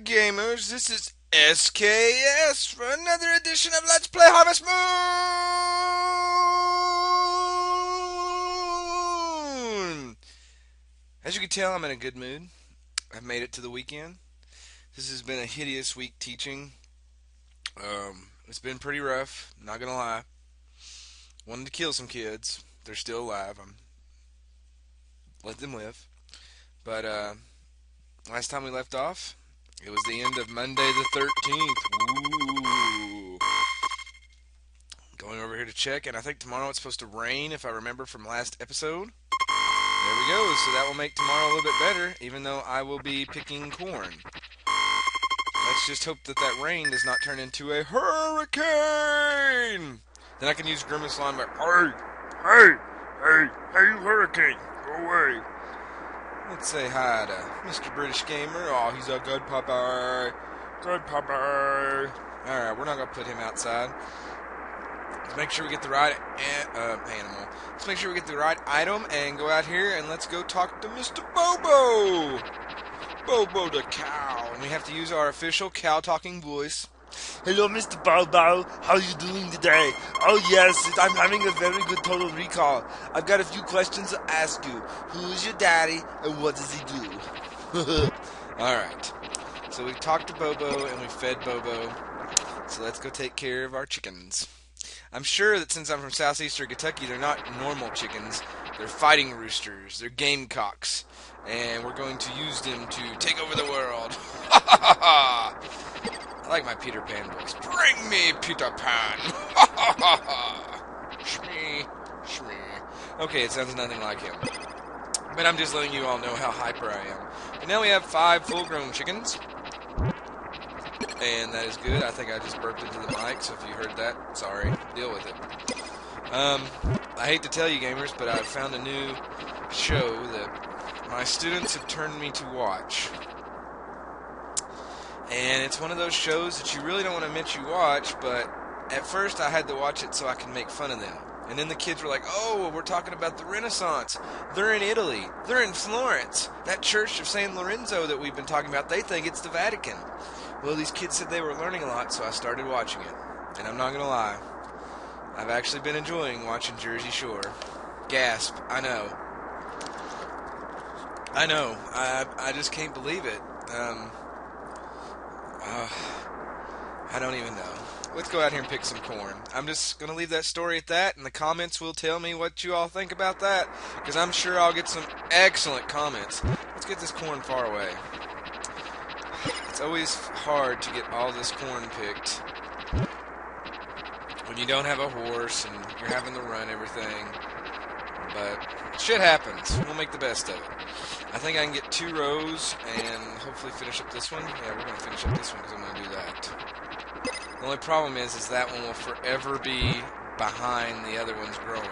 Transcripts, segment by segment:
gamers, this is SKS for another edition of Let's Play Harvest Moon! As you can tell, I'm in a good mood. I've made it to the weekend. This has been a hideous week teaching. It's been pretty rough, not gonna lie. Wanted to kill some kids. They're still alive. Let them live. But last time we left off, it was the end of Monday the 13th. Ooh. Going over here to check, and I think tomorrow it's supposed to rain, if I remember from last episode. There we go, so that will make tomorrow a little bit better, even though I will be picking corn. Let's just hope that that rain does not turn into a hurricane! Then I can use Grimace line like, hey, you hurricane, go away. Let's say hi to Mr. British Gamer. Oh, he's a good puppy. Good puppy. Alright, we're not going to put him outside. Let's make sure we get the right animal. Let's make sure we get the right item and go out here and let's go talk to Mr. Bobo. Bobo the cow. And we have to use our official cow-talking voice. Hello, Mr. Bobo. How are you doing today? Oh, yes, I'm having a very good total recall. I've got a few questions to ask you. Who is your daddy, and what does he do? Alright. So we talked to Bobo, and we fed Bobo. So let's go take care of our chickens. I'm sure that since I'm from southeastern Kentucky, they're not normal chickens. They're fighting roosters. They're gamecocks. And we're going to use them to take over the world. Ha ha ha ha! I like my Peter Pan voice. Bring me Peter Pan! Ha ha ha ha! Shmee, shmee. Okay, it sounds nothing like him. But I'm just letting you all know how hyper I am. But now we have 5 full-grown chickens. And that is good. I think I just burped into the mic, so if you heard that, sorry. Deal with it. I hate to tell you, gamers, but I found a new show that my students have turned me to watch. And it's one of those shows that you really don't want to admit you watch, but at first I had to watch it so I can make fun of them. And then the kids were like, oh, we're talking about the Renaissance. They're in Italy. They're in Florence. That church of San Lorenzo that we've been talking about, they think it's the Vatican. Well, these kids said they were learning a lot, so I started watching it. And I'm not going to lie. I've actually been enjoying watching Jersey Shore. Gasp. I know. I just can't believe it. I don't even know. Let's go out here and pick some corn. I'm just going to leave that story at that, and the comments will tell me what you all think about that, because I'm sure I'll get some excellent comments. Let's get this corn far away. It's always hard to get all this corn picked when you don't have a horse and you're having to run everything. But shit happens. We'll make the best of it. I think I can get 2 rows and hopefully finish up this one. Yeah, we're going to finish up this one because I'm going to do that. The only problem is that one will forever be behind the other ones growing.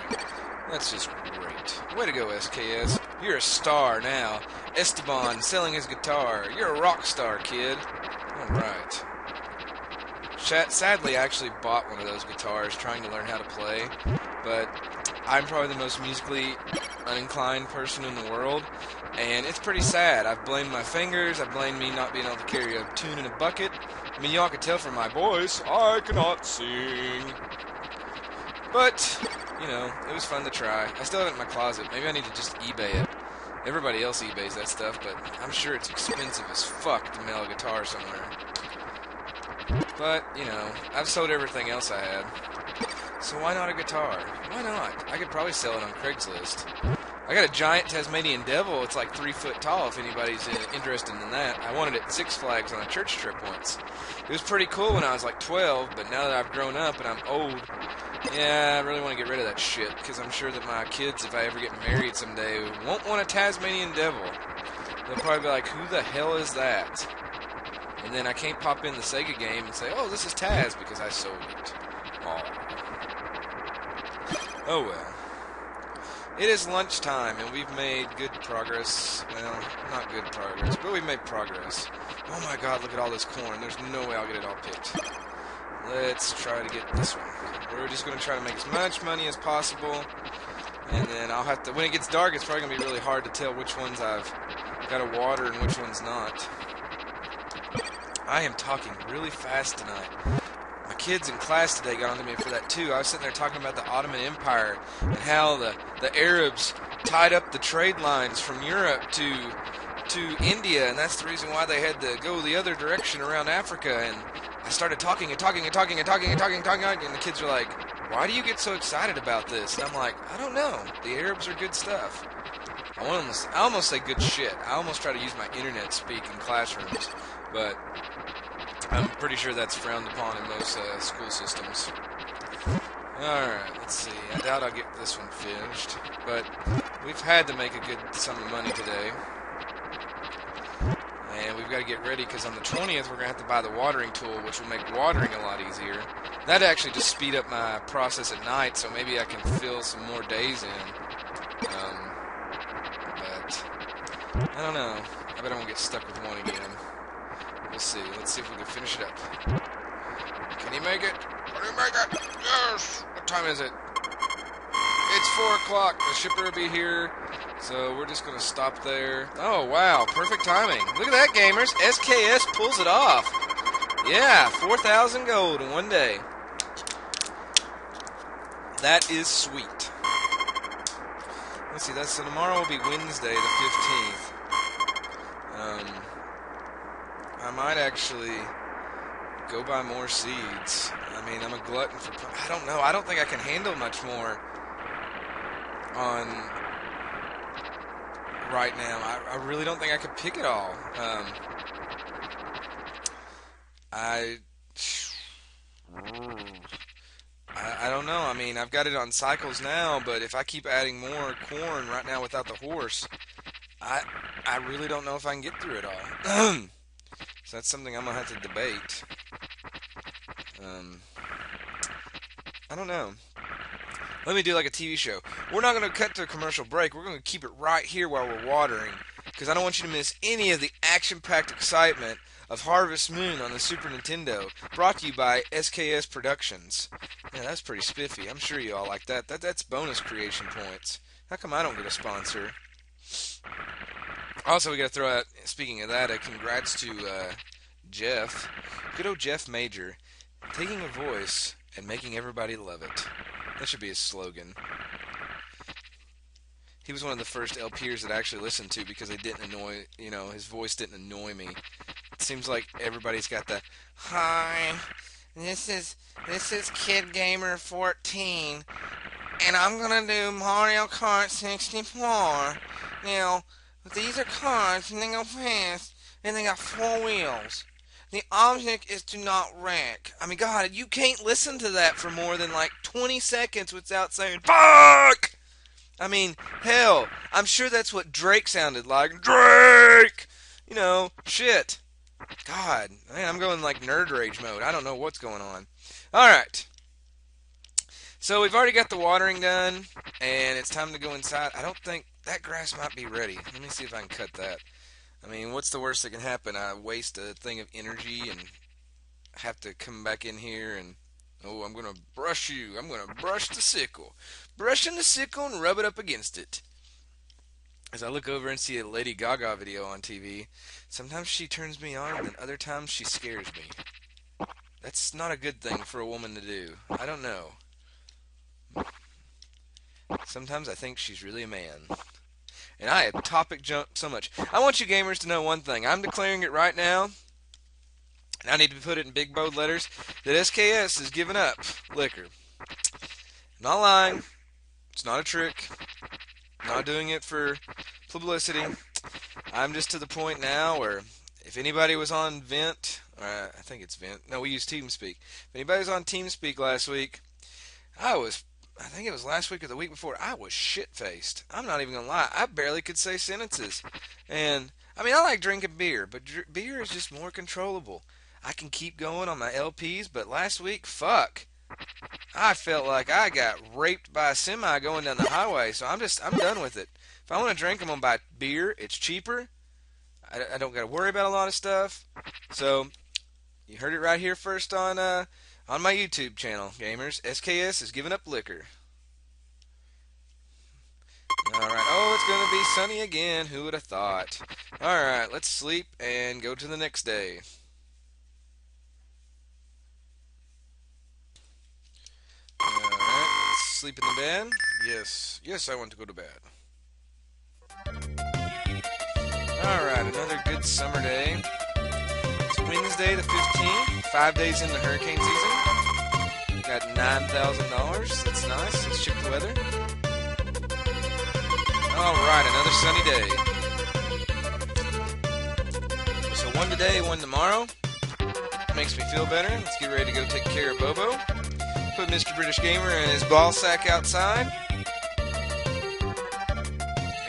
That's just great. Way to go, SKS. You're a star now. Esteban selling his guitar. You're a rock star, kid. Alright. Sadly, I actually bought one of those guitars trying to learn how to play, but I'm probably the most musically uninclined person in the world, and it's pretty sad. I've blamed my fingers, I've blamed me not being able to carry a tune in a bucket. I mean, y'all can tell from my voice, I cannot sing. But, you know, it was fun to try. I still have it in my closet. Maybe I need to just eBay it. Everybody else eBays that stuff, but I'm sure it's expensive as fuck to mail a guitar somewhere. But, you know, I've sold everything else I had. So why not a guitar? Why not? I could probably sell it on Craigslist. I got a giant Tasmanian devil. It's like 3 foot tall if anybody's interested in that. I wanted it at Six Flags on a church trip once. It was pretty cool when I was like 12, but now that I've grown up and I'm old, yeah, I really want to get rid of that shit, because I'm sure that my kids, if I ever get married someday, won't want a Tasmanian devil. They'll probably be like, who the hell is that? And then I can't pop in the Sega game and say, oh, this is Taz, because I sold it. Aww. Oh well. It is lunchtime, and we've made good progress. Well, not good progress, but we've made progress. Oh my god, look at all this corn. There's no way I'll get it all picked. Let's try to get this one. We're just going to try to make as much money as possible. And then I'll have to, when it gets dark, it's probably going to be really hard to tell which ones I've got to water and which ones not. I am talking really fast tonight. My kids in class today got onto me for that too. I was sitting there talking about the Ottoman Empire and how the Arabs tied up the trade lines from Europe to India, and that's the reason why they had to go the other direction around Africa. And I started talking and talking and talking and talking and talking and talking, and the kids are like, "Why do you get so excited about this?" And I'm like, "I don't know. The Arabs are good stuff." I almost say good shit. I almost try to use my internet speak in classrooms, but I'm pretty sure that's frowned upon in most school systems. Alright, let's see. I doubt I'll get this one finished, but we've had to make a good sum of money today. And we've got to get ready because on the 20th we're going to have to buy the watering tool, which will make watering a lot easier. That'd actually just speed up my process at night, so maybe I can fill some more days in. But I don't know. I bet I won't get stuck with one again. We'll see. Let's see if we can finish it up. Can you make it? Can you make it? Yes! What time is it? It's 4 o'clock. The shipper will be here. So we're just going to stop there. Oh, wow. Perfect timing. Look at that, gamers. SKS pulls it off. Yeah, 4,000 gold in one day. That is sweet. Let's see. So tomorrow will be Wednesday, the 15th. I might actually go buy more seeds. I mean, I'm a glutton for... I don't know. I don't think I can handle much more on right now. I really don't think I could pick it all. I don't know. I mean, I've got it on cycles now, but if I keep adding more corn right now without the horse, I really don't know if I can get through it all. So that's something I'm going to have to debate. I don't know. Let me do like a TV show. We're not going to cut to a commercial break. We're going to keep it right here while we're watering, because I don't want you to miss any of the action-packed excitement of Harvest Moon on the Super Nintendo, brought to you by SKS Productions. Yeah, that's pretty spiffy. I'm sure you all like that. That's bonus creation points. How come I don't get a sponsor? Also, we got to throw out, speaking of that, a congrats to Jeff, good old Jeff Major, taking a voice and making everybody love it. That should be his slogan. He was one of the first LPers that I actually listened to because they didn't annoy, his voice didn't annoy me. It seems like everybody's got the, "Hi, this is Kid Gamer 14, and I'm gonna do Mario Kart 64. Now, these are cars, and they go fast, and they got 4 wheels. The object is to not wreck." I mean, God, you can't listen to that for more than like 20 seconds without saying, "Fuck!" I mean, hell, I'm sure that's what Drake sounded like. Drake! Shit. God, man, I'm going like nerd rage mode. I don't know what's going on. Alright. So we've already got the watering done, and it's time to go inside. I don't think that grass might be ready. Let me see if I can cut that. I mean, what's the worst that can happen? I waste a thing of energy and have to come back in here and, oh, I'm going to brush you. I'm going to brush the sickle. Brushing the sickle and rub it up against it. As I look over and see a Lady Gaga video on TV, sometimes she turns me on, and then other times she scares me. That's not a good thing for a woman to do. I don't know. Sometimes I think she's really a man. And I have topic jumped so much. I want you gamers to know one thing. I'm declaring it right now, and I need to put it in big bold letters, that SKS is giving up liquor. I'm not lying. It's not a trick. I'm not doing it for publicity. I'm just to the point now where if anybody was on Vent, or I think it's Vent. No, we use TeamSpeak. If anybody was on TeamSpeak last week, I think it was last week or the week before, I was shit-faced. I'm not even going to lie. I barely could say sentences. And, I mean, I like drinking beer, but beer is just more controllable. I can keep going on my LPs, but last week, fuck. I felt like I got raped by a semi going down the highway, so I'm done with it. If I want to drink, I'm going to buy beer. It's cheaper. I don't got to worry about a lot of stuff. So, you heard it right here first on my YouTube channel, gamers. SKS is giving up liquor. Alright, oh, it's going to be sunny again. Who would have thought? Alright, let's sleep and go to the next day. sleep in the bed? Yes. Yes, I want to go to bed. Alright, another good summer day. It's Wednesday the 15th, 5 days into hurricane season. Got $9,000. That's nice. Let's check the weather. Alright, another sunny day. So one today, one tomorrow. Makes me feel better. Let's get ready to go take care of Bobo. Put Mr. British Gamer in his ball sack outside.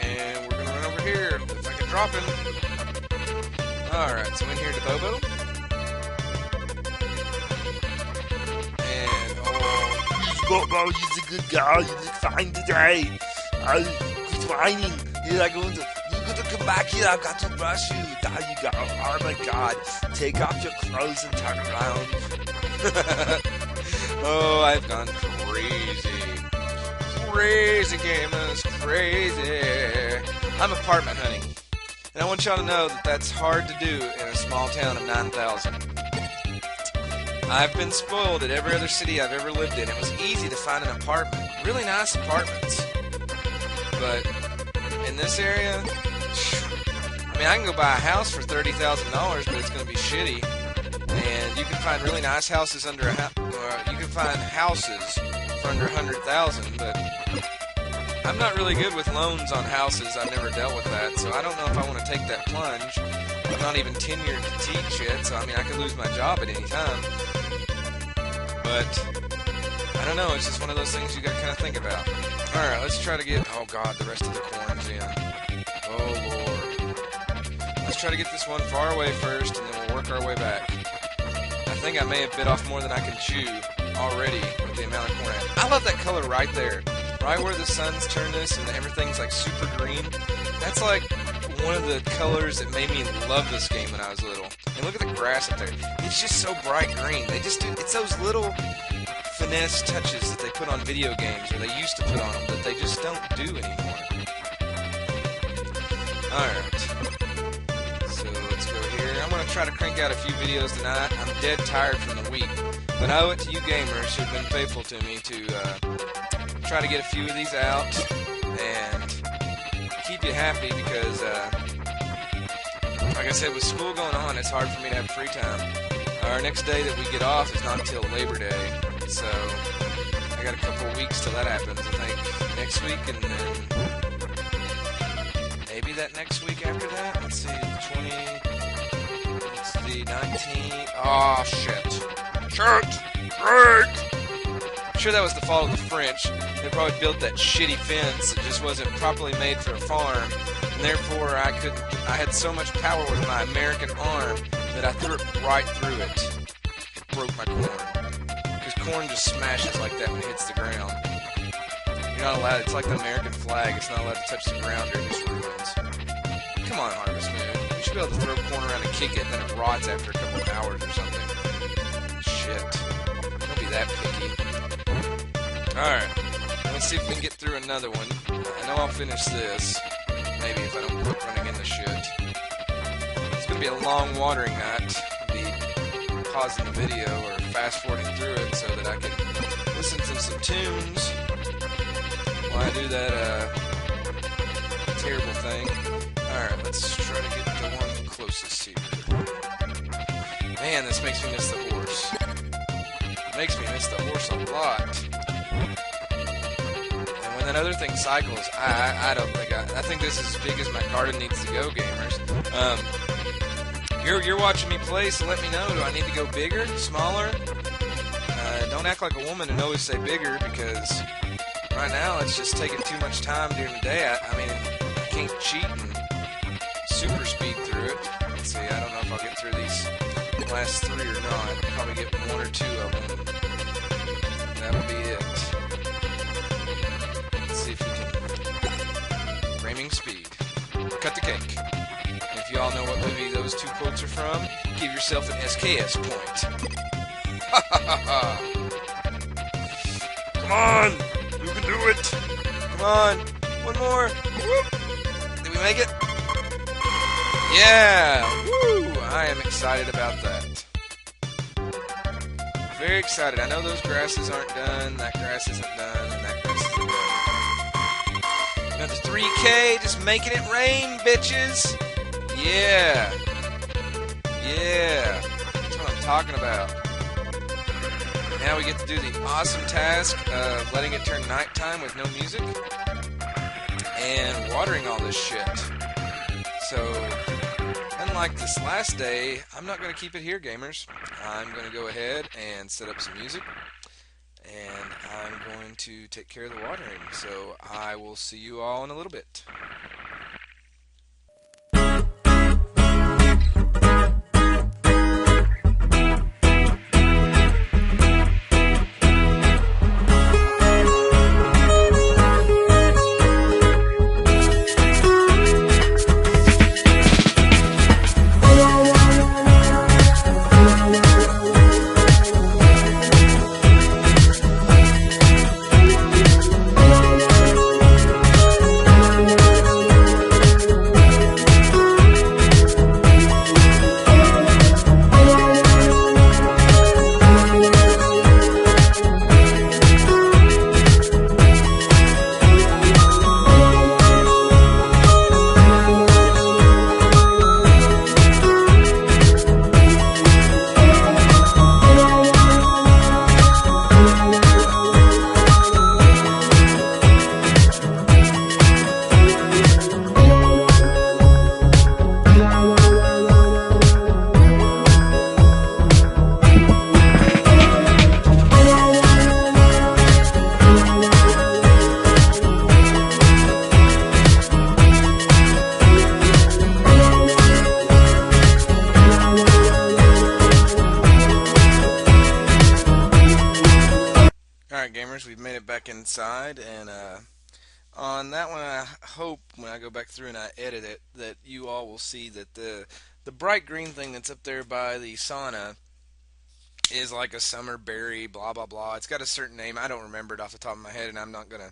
And we're going to run over here if I can drop him. Alright, so in here to Bobo. And, Bobo, you're a good girl. You look fine today. Quit whining. You're going to come back here. I've got to brush you. There you go. Oh my God. Take off your clothes and turn around. oh, I've gone crazy. Crazy gamers, crazy. I'm apartment hunting. And I want y'all to know that that's hard to do in a small town of 9,000. I've been spoiled at every other city I've ever lived in. It was easy to find an apartment. Really nice apartments. But in this area, I mean, I can go buy a house for $30,000, but it's going to be shitty. And you can find really nice houses under you can find houses for under $100,000, but I'm not really good with loans on houses. I've never dealt with that, so I don't know if I want to take that plunge. I'm not even tenured to teach yet, so I mean, I could lose my job at any time. But I don't know. It's just one of those things you got to kind of think about. All right, let's try to get. Oh God, the rest of the corn's in. Oh Lord. Let's try to get this one far away first, and then we'll work our way back. I think I may have bit off more than I can chew already with the amount of corn. I love that color right there. Right where the sun's turned this and everything's like super green. That's like one of the colors that made me love this game when I was little. And look at the grass up there. It's just so bright green. They just do, it's those little finesse touches that they put on video games, or they used to put on them, that they just don't do anymore. Alright. So let's go here. I'm going to try to crank out a few videos tonight. I'm dead tired from the week. But I owe it to you gamers who've been faithful to me to try to get a few of these out and keep you happy because, like I said, with school going on, it's hard for me to have free time. Our next day that we get off is not until Labor Day, so I got a couple of weeks till that happens. I think next week, and then maybe that next week after that. Let's see, the 20, it's the 19th. Oh, shit. I'm sure that was the fault of the French. They probably built that shitty fence that just wasn't properly made for a farm, and therefore I had so much power with my American arm that I threw it right through it. Broke my corn. Because corn just smashes like that when it hits the ground. You're not allowed, it's like the American flag, it's not allowed to touch the ground or it just ruins. Come on, Harvest Moon. You should be able to throw corn around and kick it, then it rots after a couple of hours or something. Shit. Don't be that picky. Alright. Let's see if we can get through another one. I know I'll finish this. Maybe if I don't quit running into shit. It's going to be a long watering night. I'll be pausing the video or fast forwarding through it so that I can listen to some tunes while I do that terrible thing. Alright, let's try to get the one closest here. Man, this makes me miss the horse. It makes me miss the horse a lot. And when that other thing cycles, I don't think I think this is as big as my garden needs to go, gamers. You're watching me play, so let me know. Do I need to go bigger, smaller? Don't act like a woman and always say bigger, because right now it's just taking too much time during the day. I mean, I can't cheat and super speed through it. Let's see, I don't know if I'll get through these last three or not. I'll probably get one or two of them. That'll be it. Let's see if we can. Framing speed. Cut the cake. And if you all know what movie those two quotes are from, give yourself an SKS point. Ha ha ha ha! Come on! You can do it! Come on! One more! Whoop! Did we make it? Yeah! Woo! I am excited about that. Very excited. I know those grasses aren't done, that grass isn't done, and that grass 3K, just making it rain, bitches. Yeah. Yeah. That's what I'm talking about. Now we get to do the awesome task of letting it turn nighttime with no music and watering all this shit. So, unlike this last day, I'm not going to keep it here, gamers. I'm going to go ahead and set up some music, and I'm going to take care of the watering. So, I will see you all in a little bit. Alright, gamers, we've made it back inside, and on that one, I hope when I go back through and I edit it that you all will see that the bright green thing that's up there by the sauna is like a summer berry, blah blah blah. It's got a certain name. I don't remember it off the top of my head, and I'm not gonna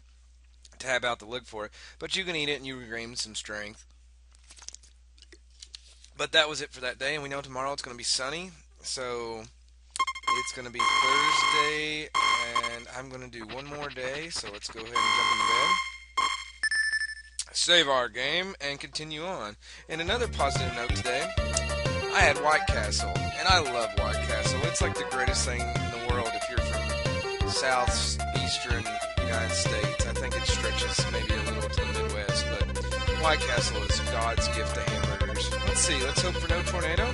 tab out to look for it. But you can eat it, and you regain some strength. But that was it for that day, and we know tomorrow it's gonna be sunny, so it's gonna be Thursday, and I'm gonna do one more day. So let's go ahead and jump into bed, save our game, and continue on. And another positive note today, I had White Castle, and I love White Castle. It's like the greatest thing in the world if you're from southeastern United States. I think it stretches maybe a little to the Midwest, but White Castle is God's gift to hamburgers. Let's see, let's hope for no tornado.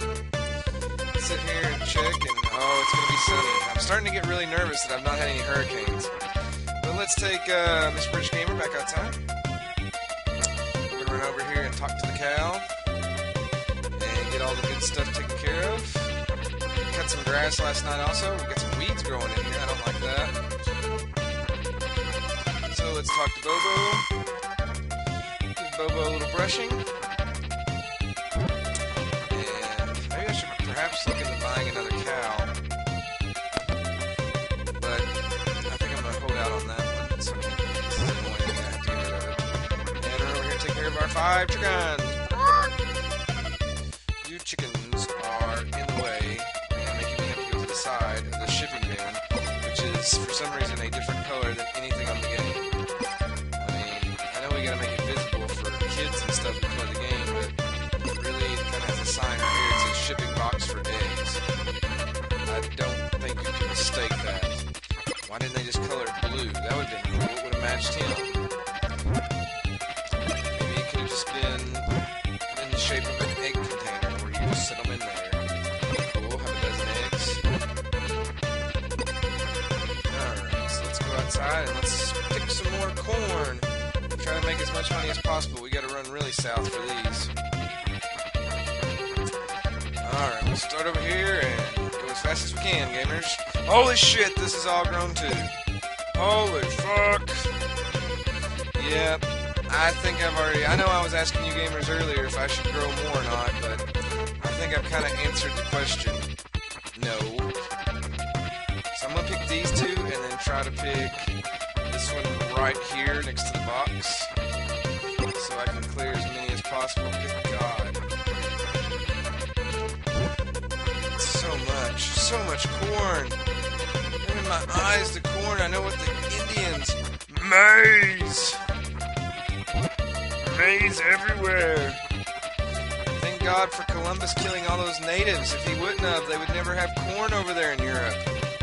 Sit here and check, and oh, it's going to be sunny. I'm starting to get really nervous that I've not had any hurricanes. But let's take Miss British Gamer back outside. We're going to run over here and talk to the cow and get all the good stuff taken care of. Cut some grass last night also. We got some weeds growing in here. I don't like that. So let's talk to Bobo. Give Bobo a little brushing. And maybe I should perhaps look into buying another cow. But I think I'm going to hold out on that one. So this is annoying. I'm going to have to get rid of it. And we're over here to take care of our 5 chickens. You chickens are in the way and making me have to go to the side of the shipping van, which is for some reason a different color than anything on the game. I mean, I know we gotta make it visible for kids and stuff who play the game, but really it kind of has a sign right here that says shipping box for eggs. I don't think you can mistake that. Why didn't they just color it blue? That would have been cool. It would have matched him. Maybe it could have just been in the shape of an egg container where you just set them in there. Cool, have a dozen eggs. Alright, so let's go outside and let's pick some more corn. Try to make as much money as possible. We gotta run really south for these. Alright, we'll start over here and go as fast as we can, gamers. Holy shit, this is all grown too. Holy fuck. Yep. I think I've already... I know I was asking you gamers earlier if I should grow more or not, but I think I've kind of answered the question. No. So I'm going to pick these two and then try to pick this one right here next to the box so I can clear as many as possible. Good God. So much corn. Look in my eyes, the corn. I know what the Indians... Maize! maize everywhere. Thank God for Columbus killing all those natives. If he wouldn't have, they would never have corn over there in Europe.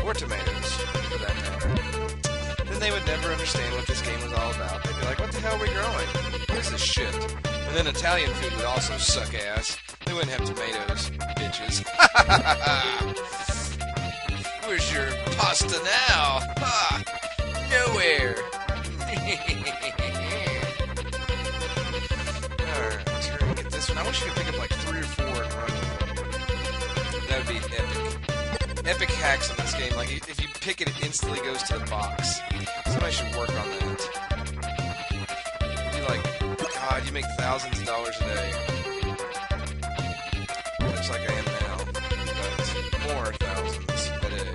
Or tomatoes, for that matter. Then they would never understand what this game was all about. They'd be like, what the hell are we growing? What is this shit? And then Italian food would also suck ass. They wouldn't have tomatoes, bitches. Where's your pasta now? Ha! Nowhere. Alright, let's hurry and get this one. I wish you could pick up like 3 or 4 and run with them. That would be epic. Epic hacks in this game. Like, if you pick it, it instantly goes to the box. Somebody should work on that. You'd be like, God, you make thousands of dollars a day. Much like I am now. But more thousands a day.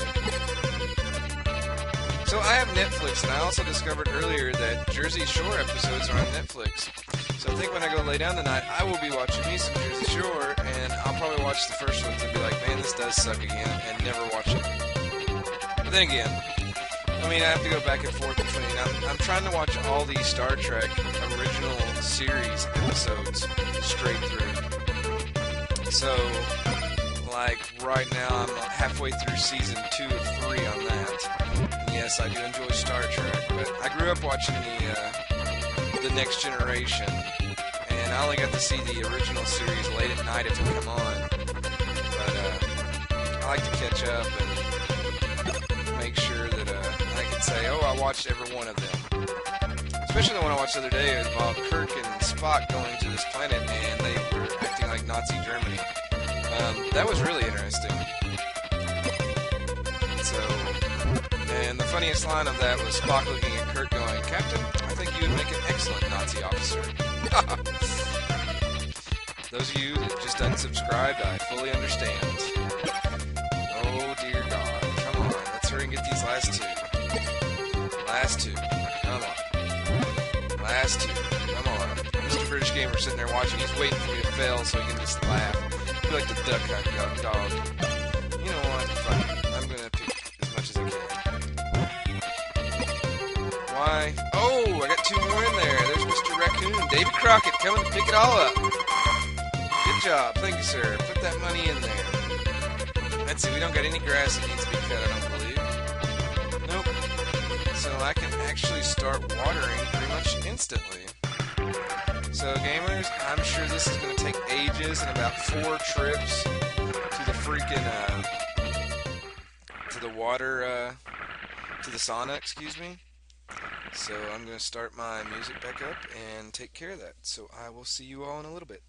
So I have Netflix, and I also discovered earlier that Jersey Shore episodes are on Netflix. So I think when I go lay down tonight, I will be watching me some Jersey Shore, and I'll probably watch the first ones and be like, man, this does suck again, and never watch it. But then again, I mean, I have to go back and forth between. I'm trying to watch all these Star Trek original series episodes straight through. So, like, right now, I'm halfway through season 2 of 3 on that. And yes, I do enjoy Star Trek, but I grew up watching the Next Generation, and I only got to see the original series late at night if it come on. But I like to catch up and make sure that I can say, oh, I watched every one of them. Especially the one I watched the other day about Kirk and Spock going to this planet, and they were acting like Nazi Germany. That was really interesting. So, and the funniest line of that was Spock looking at Kirk going, Captain, I think you would make an excellent Nazi officer. Those of you that just unsubscribed, I fully understand. Oh dear God. Come on, let's hurry and get these last 2. Last 2. Come on. Last 2. Come on. Mr. British Gamer sitting there watching, he's waiting for me to fail so he can just laugh. I feel like the duck hunt dog. You know what? Fuck it. I'm gonna pick as much as I can. Why? Oh, I got 2 more in there. There's Mr. Raccoon. David Crockett coming to pick it all up. Good job. Thank you, sir. Put that money in there. Let's see. We don't got any grass that needs to be cut, I don't believe. Nope. So I can actually start watering pretty much instantly. So gamers, I'm sure this is going to take ages and about 4 trips to the freaking, to the water, to the sauna, excuse me. So I'm going to start my music back up and take care of that. So I will see you all in a little bit.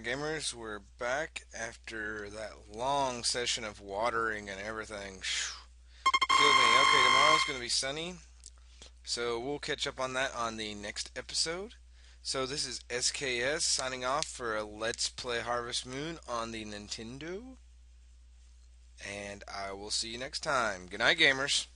Gamers, we're back after that long session of watering and everything. Killed me. Okay, tomorrow's going to be sunny, so we'll catch up on that on the next episode. So this is SKS signing off for a Let's Play Harvest Moon on the Nintendo, and I will see you next time. Good night, gamers.